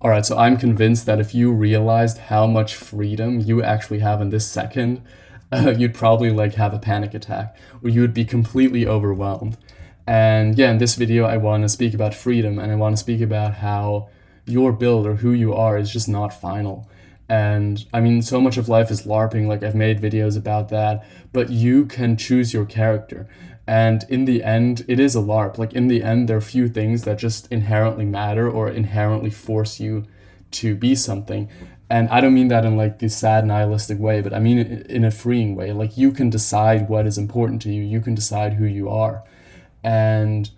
All right, so I'm convinced that if you realized how much freedom you actually have in this second, you'd probably like have a panic attack, or you would be completely overwhelmed. And yeah, in this video, I want to speak about freedom, and I want to speak about how your build or who you are is just not final. And I mean, so much of life is LARPing, like I've made videos about that, but you can choose your character. And in the end, it is a LARP. Like in the end, there are few things that just inherently matter or inherently force you to be something. And I don't mean that in like this sad nihilistic way, but I mean it in a freeing way. Like you can decide what is important to you. You can decide who you are. And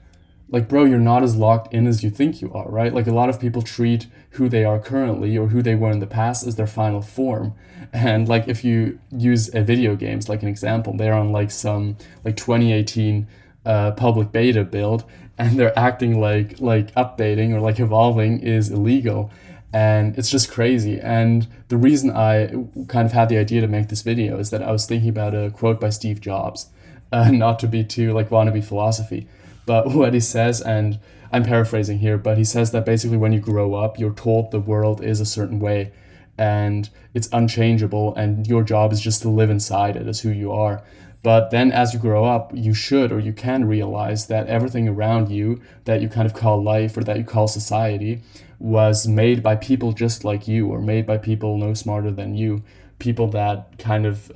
like, bro, you're not as locked in as you think you are, right? Like a lot of people treat who they are currently or who they were in the past as their final form. And like if you use a video games like an example, they're on like some like 2018 public beta build, and they're acting like updating or like evolving is illegal. And it's just crazy. And the reason I kind of had the idea to make this video is that I was thinking about a quote by Steve Jobs, not to be too like wannabe philosophy, but what he says, and I'm paraphrasing here, but he says that basically when you grow up, you're told the world is a certain way and it's unchangeable, and your job is just to live inside it as who you are. But then as you grow up, you should or you can realize that everything around you that you kind of call life or that you call society was made by people just like you, or made by people no smarter than you, people that kind of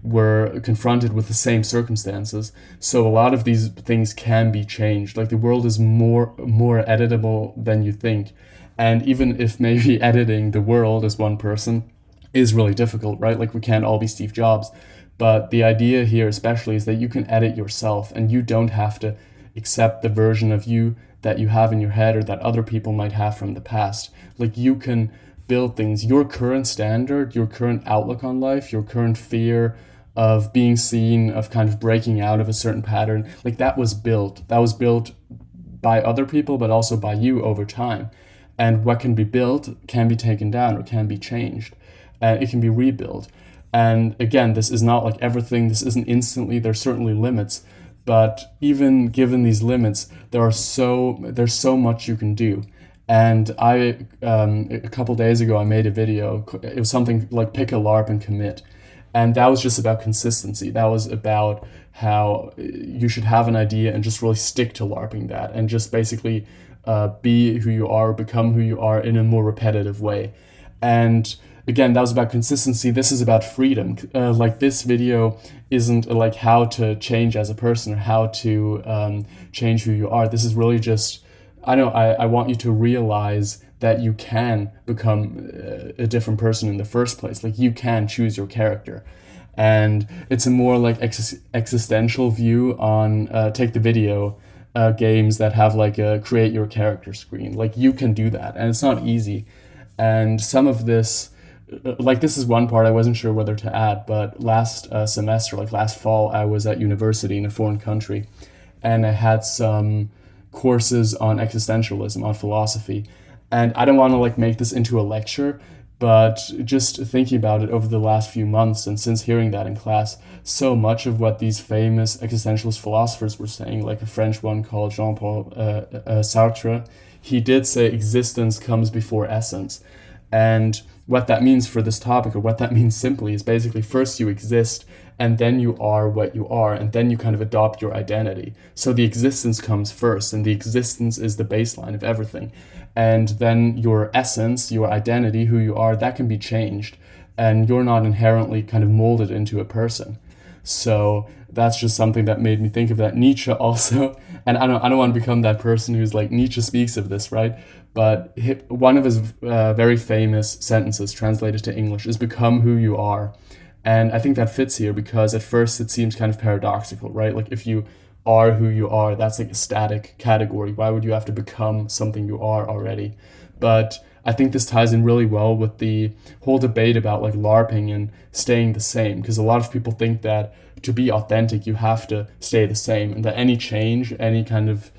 were confronted with the same circumstances. So a lot of these things can be changed. Like the world is more editable than you think. And even if maybe editing the world as one person is really difficult, right? Like we can't all be Steve Jobs. But the idea here especially is that you can edit yourself, and you don't have to accept the version of you that you have in your head or that other people might have from the past. Like you can build things. Your current standard, your current outlook on life, your current fear of being seen, of kind of breaking out of a certain pattern, like that was built. That was built by other people, but also by you over time. And what can be built can be taken down or can be changed. It can be rebuilt. And again, this is not like everything. This isn't instantly. There's certainly limits. But even given these limits, there's so much you can do. And a couple days ago, I made a video. It was something like pick a LARP and commit. And that was just about consistency. That was about how you should have an idea and just really stick to LARPing that, and just basically be who you are, become who you are in a more repetitive way. And again, that was about consistency. This is about freedom. Like this video isn't like how to change as a person or how to change who you are. This is really just, I want you to realize that you can become a different person in the first place. Like you can choose your character. And it's a more like existential view on take the video games that have like a create your character screen. Like you can do that, and it's not easy. And some of this, like this is one part I wasn't sure whether to add, but last semester, like last fall, I was at university in a foreign country, and I had some courses on existentialism, on philosophy. And I don't want to like make this into a lecture, but just thinking about it over the last few months and since hearing that in class, so much of what these famous existentialist philosophers were saying, like a French one called Jean-Paul Sartre, he did say existence comes before essence. And what that means for this topic, or what that means simply, is basically first you exist, and then you are what you are, and then you kind of adopt your identity. So the existence comes first, and the existence is the baseline of everything. And then your essence, your identity, who you are, that can be changed, and you're not inherently kind of molded into a person. So that's just something that made me think of that. Nietzsche also, and I don't want to become that person who's like, Nietzsche speaks of this, right? But one of his very famous sentences translated to English is become who you are. And I think that fits here because at first it seems kind of paradoxical, right? Like if you are who you are, that's like a static category. Why would you have to become something you are already? But I think this ties in really well with the whole debate about like LARPing and staying the same, because a lot of people think that to be authentic, you have to stay the same, and that any change, any kind of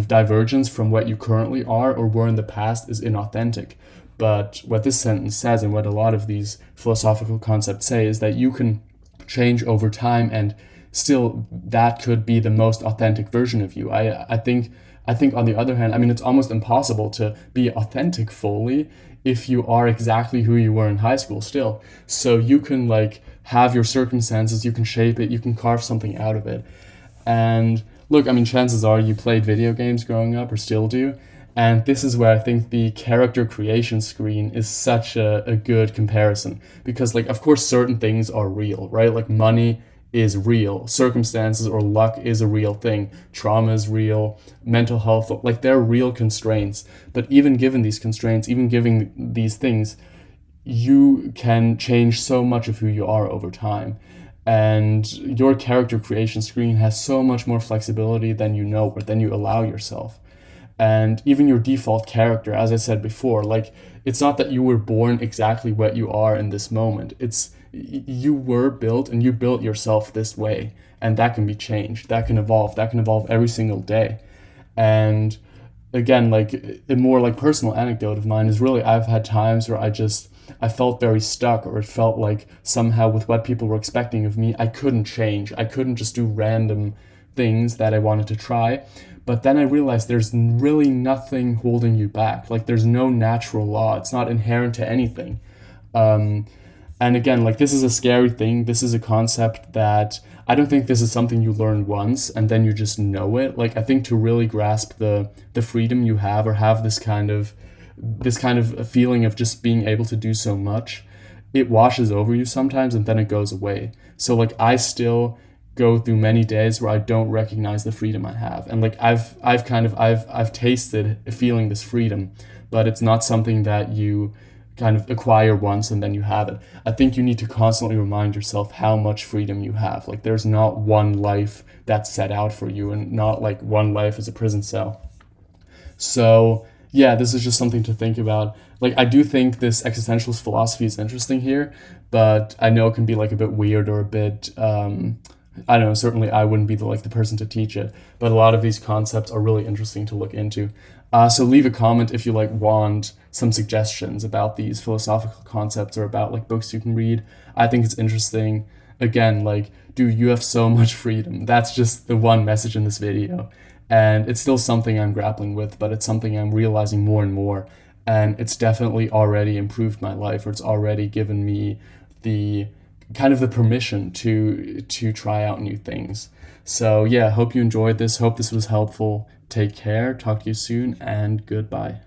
divergence from what you currently are or were in the past is inauthentic. But what this sentence says, and what a lot of these philosophical concepts say, is that you can change over time, and still that could be the most authentic version of you. I think I think on the other hand, I mean, it's almost impossible to be authentic fully if you are exactly who you were in high school still. So you can like have your circumstances, you can shape it, you can carve something out of it. And look, I mean, chances are you played video games growing up or still do. And this is where I think the character creation screen is such a good comparison. Because, like, of course, certain things are real, right? Like, money is real, circumstances or luck is a real thing, trauma is real, mental health, like, they're real constraints. But even given these constraints, even given these things, you can change so much of who you are over time. And your character creation screen has so much more flexibility than you know or than you allow yourself. And even your default character, as I said before, like, it's not that you were born exactly what you are in this moment. It's you were built and you built yourself this way, and that can be changed, that can evolve every single day. And again, like, a more like personal anecdote of mine is really, I've had times where I felt very stuck, or it felt like somehow with what people were expecting of me, I couldn't change. I couldn't just do random things that I wanted to try. But then I realized there's really nothing holding you back. Like, there's no natural law. It's not inherent to anything. Um, and again, like, this is a scary thing. This is a concept that I don't think this is something you learn once and then you just know it. Like, I think to really grasp the freedom you have, or have this kind of a feeling of just being able to do so much, it washes over you sometimes and then it goes away. So, like, I still go through many days where I don't recognize the freedom I have. And like, I've tasted feeling this freedom, but it's not something that you kind of acquire once and then you have it. I think you need to constantly remind yourself how much freedom you have. Like, there's not one life that's set out for you, and not like one life is a prison cell. So yeah, this is just something to think about. Like, I do think this existentialist philosophy is interesting here, but I know it can be like a bit weird or a bit I don't know, certainly I wouldn't be the person to teach it, but a lot of these concepts are really interesting to look into. So leave a comment if you like want some suggestions about these philosophical concepts, or about like books you can read. I think it's interesting. Again, like, dude, you have so much freedom. That's just the one message in this video. And it's still something I'm grappling with, but it's something I'm realizing more and more. And it's definitely already improved my life, or it's already given me the kind of the permission to try out new things. So yeah, hope you enjoyed this. Hope this was helpful. Take care. Talk to you soon, and goodbye.